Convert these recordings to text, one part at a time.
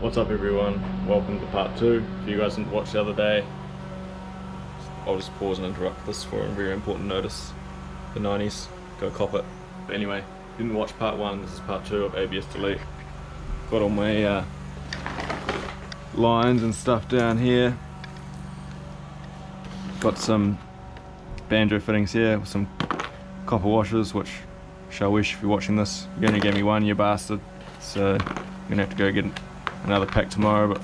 What's up everyone, welcome to part 2. If you guys didn't watch the other day, I'll just pause and interrupt this for a very important notice. The 90s, go cop it. But anyway, if you didn't watch part 1, this is part 2 of ABS Delete. Got all my lines and stuff down here. Got some banjo fittings here with some copper washers, which shall wish if you're watching this, you only gave me one, you bastard. So you're gonna have to go get another pack tomorrow, but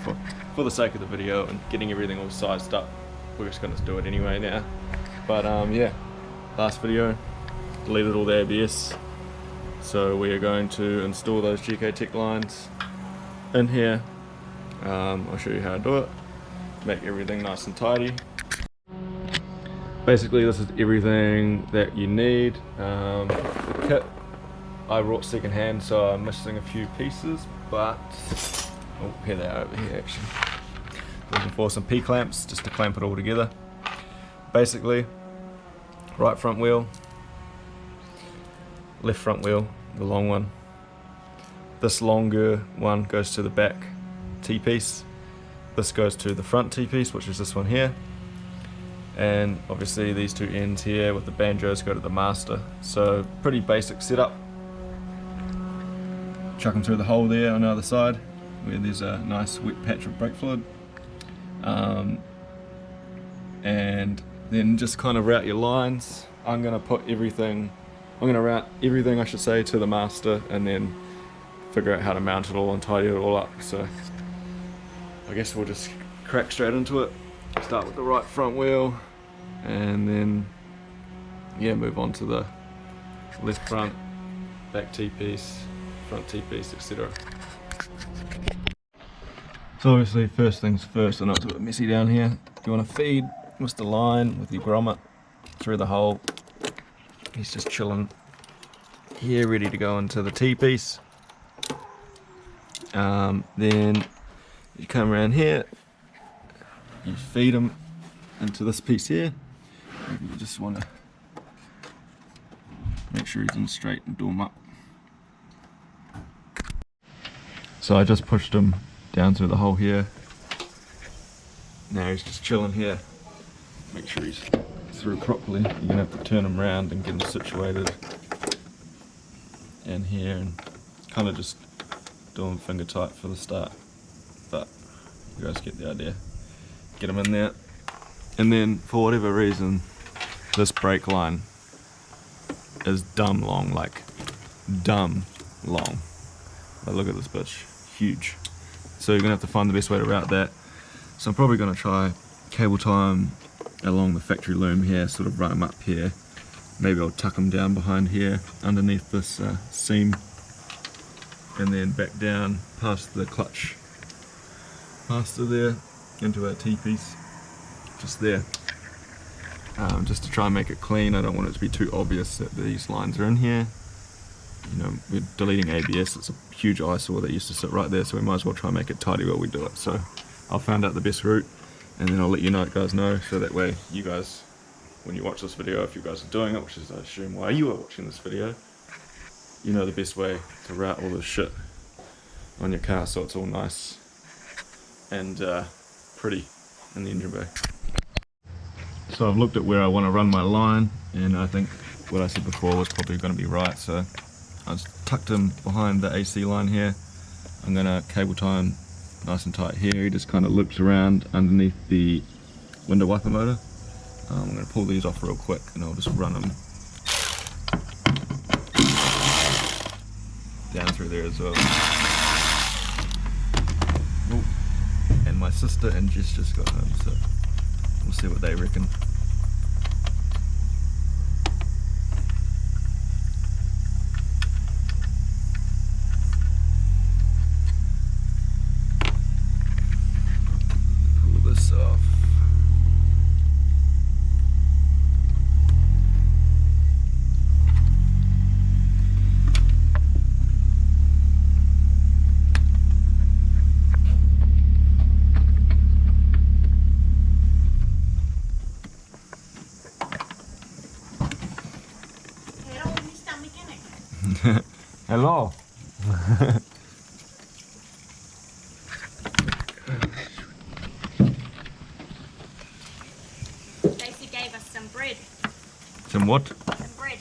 for the sake of the video and getting everything all sized up, we're just gonna do it anyway now. But yeah, last video, deleted all the ABS. So we are going to install those GK Tech lines in here. I'll show you how to do it, make everything nice and tidy. Basically this is everything that you need. The kit I brought second hand, so I'm missing a few pieces, but oh, here they are over here actually. Looking for some P-clamps just to clamp it all together. Basically, right front wheel, left front wheel, the long one. This longer one goes to the back T-piece. This goes to the front T-piece, which is this one here. And obviously these two ends here with the banjos go to the master. So pretty basic setup. Chuck them through the hole there on the other side where there's a nice wet patch of brake fluid. And then just kind of route your lines. I'm going to route everything I should say to the master and then figure out how to mount it all and tidy it all up. So I guess we'll just crack straight into it. Start with the right front wheel and then yeah, move on to the left front, back T-piece, front T-piece, etc. So obviously first things first, I know it's a bit messy down here. You want to feed Mr. Line with your grommet through the hole. He's just chilling here, ready to go into the T-piece. Then you come around here, you feed him into this piece here. You just want to make sure he's in straight and do him up. So I just pushed him down through the hole here. Now he's just chilling here. Make sure he's through properly. You're gonna have to turn him around and get him situated in here and kind of just do him finger tight for the start. But you guys get the idea. Get him in there. And then for whatever reason, this brake line is dumb long, like dumb long. But look at this bitch, huge. So you're gonna have to find the best way to route that. So I'm probably gonna try cable tie him along the factory loom here, sort of run him up here. Maybe I'll tuck him down behind here, underneath this seam, and then back down past the clutch master there into our T-piece, just there. Just to try and make it clean. I don't want it to be too obvious that these lines are in here. You know, we're deleting ABS, it's a huge eyesore that used to sit right there, so we might as well try and make it tidy while we do it. So I'll find out the best route and then I'll let you guys know, so that way you guys, when you watch this video, if you guys are doing it, which is I assume why you are watching this video, you know the best way to route all this shit on your car so it's all nice and pretty in the engine bay. So I've looked at where I want to run my line, and I think what I said before was probably going to be right. So I just tucked him behind the AC line here. I'm going to cable tie him nice and tight here. He just kind of loops around underneath the window wiper motor. I'm going to pull these off real quick and I'll just run them down through there as well. Ooh. And my sister and Jess just got home, so we'll see what they reckon. Pull this off. Hello. Some what? Some bread.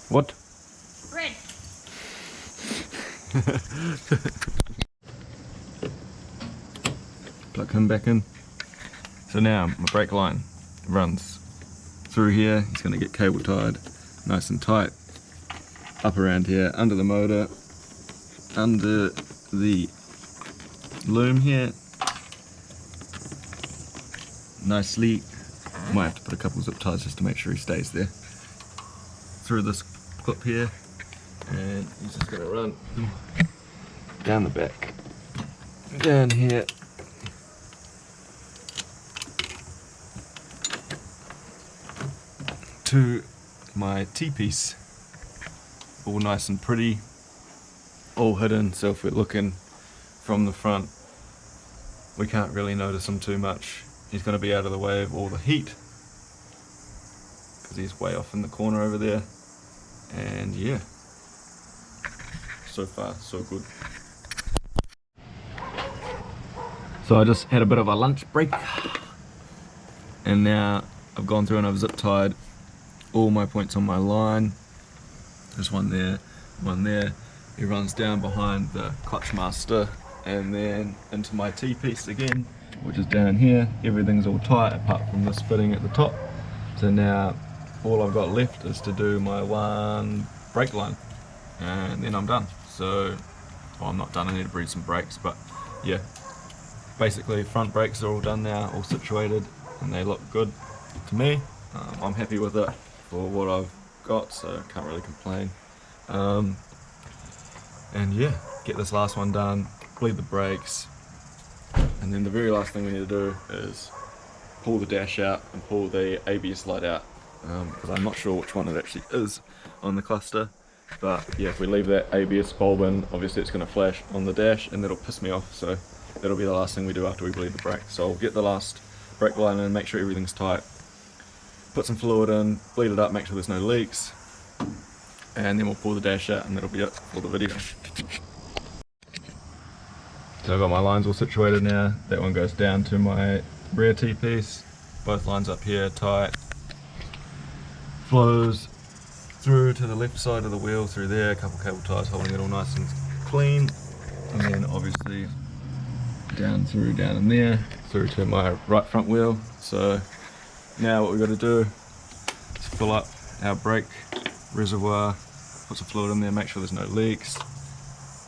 What? Bread. Plug him back in. So now my brake line runs through here. He's going to get cable tied nice and tight up around here, under the motor, under the loom here, nicely. Might have to put a couple zip ties just to make sure he stays there. Through this clip here, and he's just going to run down the back, down here, to my T-piece, all nice and pretty, all hidden, so if we're looking from the front we can't really notice him too much. He's going to be out of the way of all the heat because he's way off in the corner over there. And yeah, so far so good. So I just had a bit of a lunch break, and now I've gone through and I've zip tied all my points on my line. There's one there, one there. He runs down behind the clutch master and then into my T-piece again, which is down here. Everything's all tight apart from this fitting at the top. So now all I've got left is to do my one brake line and then I'm done. So, well, I'm not done, I need to breathe some brakes, but yeah, basically front brakes are all done now, all situated, and they look good to me. I'm happy with it for what I've got, so can't really complain. And yeah, get this last one done, bleed the brakes, and then the very last thing we need to do is pull the dash out and pull the ABS light out, because I'm not sure which one it actually is on the cluster. But yeah, if we leave that ABS bulb in, obviously it's going to flash on the dash and that'll piss me off, so that'll be the last thing we do after we bleed the brake. So I'll get the last brake line in, make sure everything's tight, put some fluid in, bleed it up, make sure there's no leaks, and then we'll pull the dash out and that'll be it for the video. So I've got my lines all situated now. That one goes down to my rear T-piece, both lines up here tight, flows through to the left side of the wheel, through there, a couple cable ties holding it all nice and clean, and then obviously down in there, through to my right front wheel. So now what we've got to do is fill up our brake reservoir, put some fluid in there, make sure there's no leaks.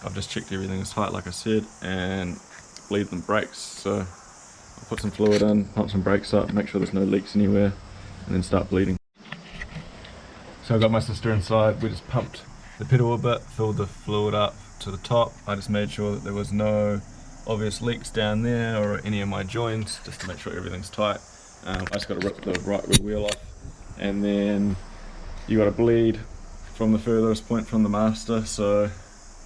I've just checked everything is tight like I said, and bleed them brakes. So I'll put some fluid in, pump some brakes up, make sure there's no leaks anywhere, and then start bleeding. So I got my sister inside, we just pumped the pedal a bit, filled the fluid up to the top. I just made sure that there was no obvious leaks down there or any of my joints, just to make sure everything's tight. I just got to rip the right rear wheel off, and then you got to bleed from the furthest point from the master, so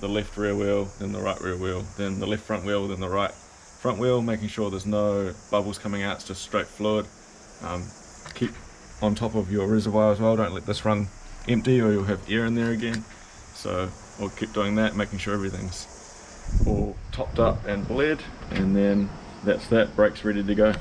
the left rear wheel, then the right rear wheel, then the left front wheel, then the right front wheel, making sure there's no bubbles coming out, it's just straight fluid. Keep on top of your reservoir as well, don't let this run empty or you'll have air in there again. So I'll keep doing that, making sure everything's all topped up and bled, and then that's that, brakes ready to go.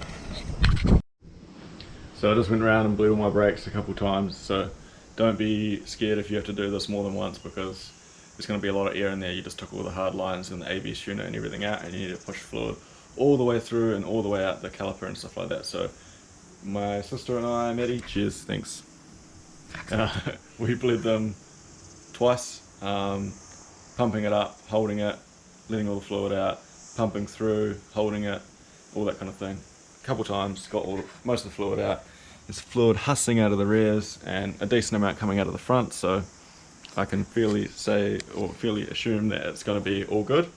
So I just went around and bleed all my brakes a couple times, so don't be scared if you have to do this more than once, because there's going to be a lot of air in there. You just took all the hard lines and the ABS unit and everything out, and you need to push fluid all the way through and all the way out the caliper and stuff like that. So my sister and I, Maddie, cheers, thanks, we bled them twice, pumping it up, holding it, letting all the fluid out, pumping through, holding it, all that kind of thing. A couple times, got most of the fluid out. There's fluid hustling out of the rears and a decent amount coming out of the front, so I can fairly say, or fairly assume, that it's going to be all good.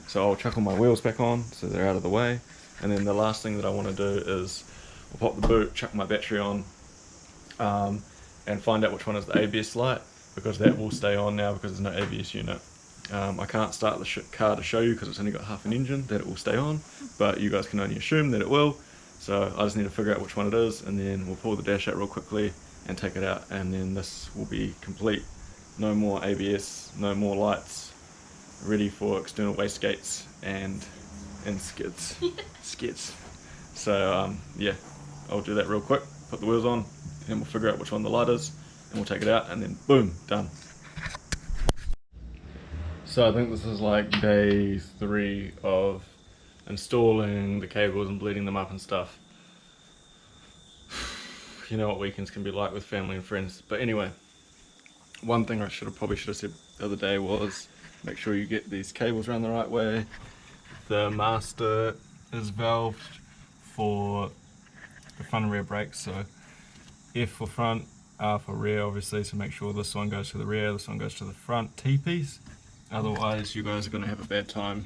So I'll chuck all my wheels back on so they're out of the way, and then the last thing that I want to do is I'll pop the boot, chuck my battery on, and find out which one is the ABS light, because that will stay on now because there's no ABS unit. I can't start the car to show you because it's only got half an engine that it will stay on, but you guys can only assume that it will. So I just need to figure out which one it is, and then we'll pull the dash out real quickly and take it out, and then this will be complete. No more ABS, no more lights, ready for external wastegates and skids. Skids. So yeah, I'll do that real quick, put the wheels on, and we'll figure out which one the light is, and we'll take it out, and then boom, done. So I think this is like day 3 of installing the cables and bleeding them up and stuff. You know what weekends can be like with family and friends. But anyway, one thing I probably should have said the other day was make sure you get these cables around the right way. The master is valved for the front and rear brakes, so F for front, R for rear obviously, so make sure this one goes to the rear, this one goes to the front T-piece. Otherwise you guys are going to have a bad time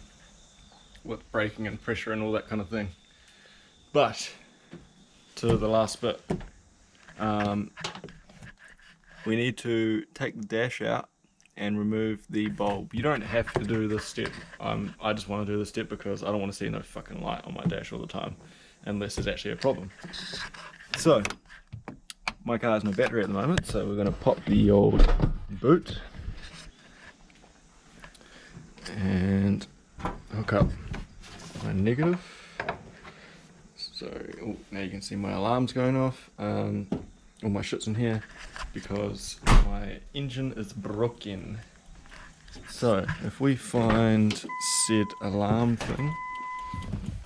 with braking and pressure and all that kind of thing. But to the last bit, we need to take the dash out and remove the bulb. You don't have to do this step. I just want to do this step because I don't want to see no fucking light on my dash all the time unless there's actually a problem. So my car has no battery at the moment, so we're going to pop the old boot and hook up my negative. So now you can see my alarm's going off. All my shit's in here because my engine is broken. So if we find said alarm thing,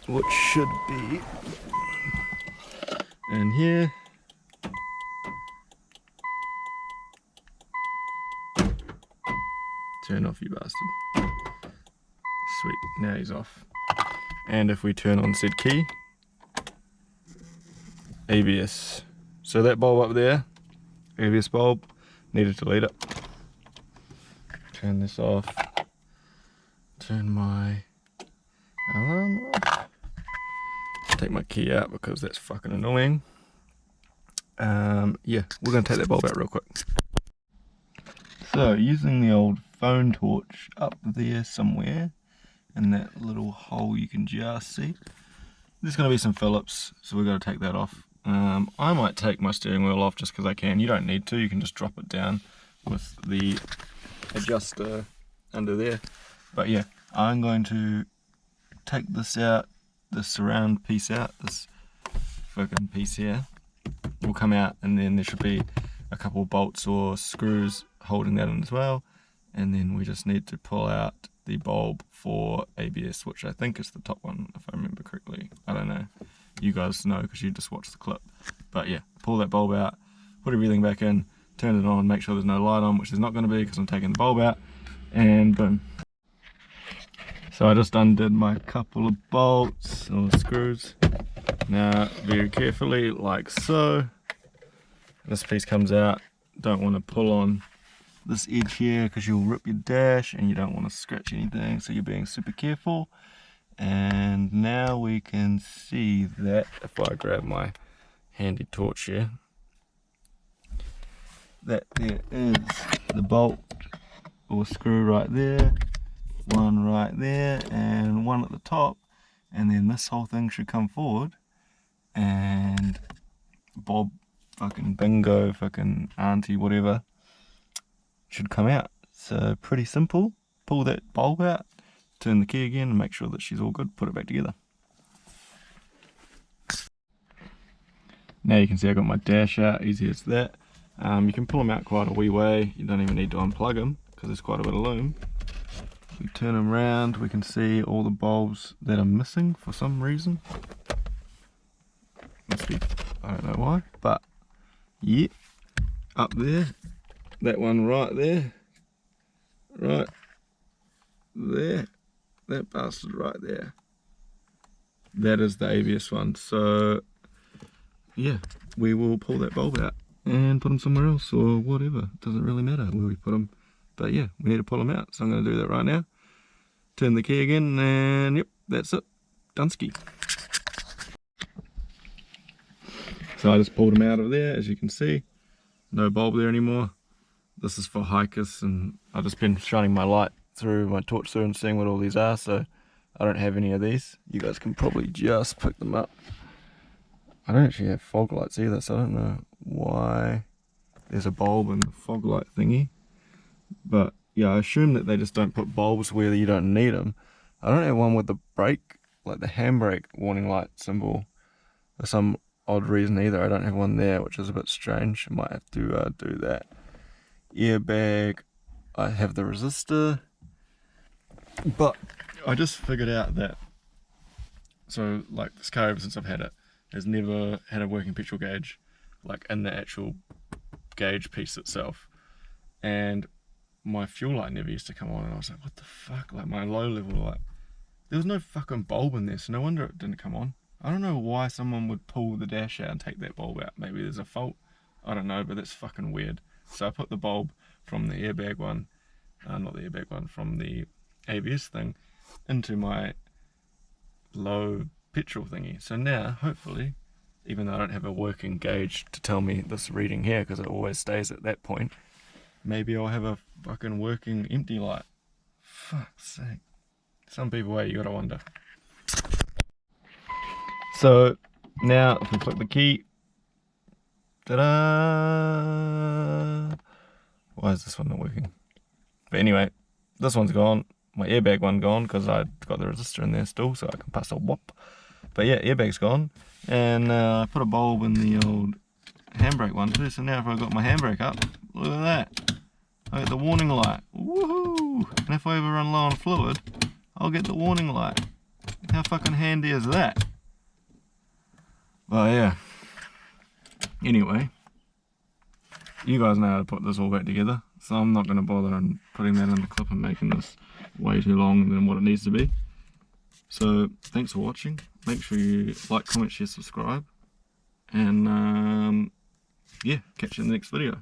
which should be in here. Turn off, you bastard. Sweet, now he's off. And if we turn on said key, ABS. So that bulb up there, ABS bulb, need to delete it. Turn this off. Turn my alarm off. Take my key out because that's fucking annoying. Yeah, we're going to take that bulb out real quick. So using the old phone torch up there somewhere in that little hole you can just see, there's going to be some Phillips, so we've got to take that off. I might take my steering wheel off just because I can. You don't need to, you can just drop it down with the adjuster under there. But yeah, I'm going to take this out, this surround piece out, this fucking piece here will come out, and then there should be a couple of bolts or screws holding that in as well. And then we just need to pull out the bulb for ABS, which I think is the top one if I remember correctly. I don't know. You guys know because you just watched the clip. But yeah, pull that bulb out, put everything back in, turn it on, make sure there's no light on, which there's not going to be because I'm taking the bulb out, and boom. So I just undid my couple of bolts or screws. Now very carefully, like so, this piece comes out. Don't want to pull on this edge here because you'll rip your dash and you don't want to scratch anything, so you're being super careful. And now we can see that if I grab my handy torch here, that there is the bolt or screw right there, one right there, and one at the top, and then this whole thing should come forward, and Bob, fucking bingo, fucking auntie, whatever, should come out. So pretty simple. Pull that bulb out, turn the key again and make sure that she's all good, put it back together. Now you can see I got my dash out, easy as that. You can pull them out quite a wee way, you don't even need to unplug them because there's quite a bit of loom. We turn them around, we can see all the bulbs that are missing for some reason. Must be, I don't know why, but yeah, up there, that one right there, right there, that bastard right there, that is the ABS one. So yeah, we will pull that bulb out and put them somewhere else or whatever, it doesn't really matter where we put them, but yeah, we need to pull them out, so I'm going to do that right now. Turn the key again and yep, that's it, done ski. So I just pulled them out of there, as you can see, no bulb there anymore. This is for hikers, and I've just been shining my light through my torch through and seeing what all these are, so I don't have any of these. You guys can probably just pick them up. I don't actually have fog lights either, so I don't know why there's a bulb in the fog light thingy. But yeah, I assume that they just don't put bulbs where you don't need them. I don't have one with the brake, like the handbrake warning light symbol, or some odd reason either. I don't have one there, which is a bit strange. I might have to do that. Airbag, I have the resistor, but I just figured out that, so like this car, ever since I've had it, has never had a working petrol gauge, like in the actual gauge piece itself. And my fuel light never used to come on, and I was like, what the fuck? Like my low level light, there was no fucking bulb in there, so no wonder it didn't come on. I don't know why someone would pull the dash out and take that bulb out. Maybe there's a fault, I don't know, but that's fucking weird. So I put the bulb from the airbag one, not the airbag one, from the ABS thing, into my low petrol thingy. So now, hopefully, even though I don't have a working gauge to tell me this reading here, because it always stays at that point, maybe I'll have a fucking working empty light. Fuck's sake. Some people, you gotta wonder. So now if we flick the key, ta-da! Why is this one not working? But anyway, this one's gone. My airbag one gone because I got the resistor in there still, so I can pass a whoop. But yeah, airbag's gone, and I put a bulb in the old handbrake one too. So now if I got my handbrake up, look at that, I get the warning light. Woohoo! And if I ever run low on fluid, I'll get the warning light. How fucking handy is that? Well, yeah. Anyway, you guys know how to put this all back together, so I'm not going to bother on putting that in the clip and making this way too long than what it needs to be. So thanks for watching. Make sure you like, comment, share, subscribe, and yeah, catch you in the next video.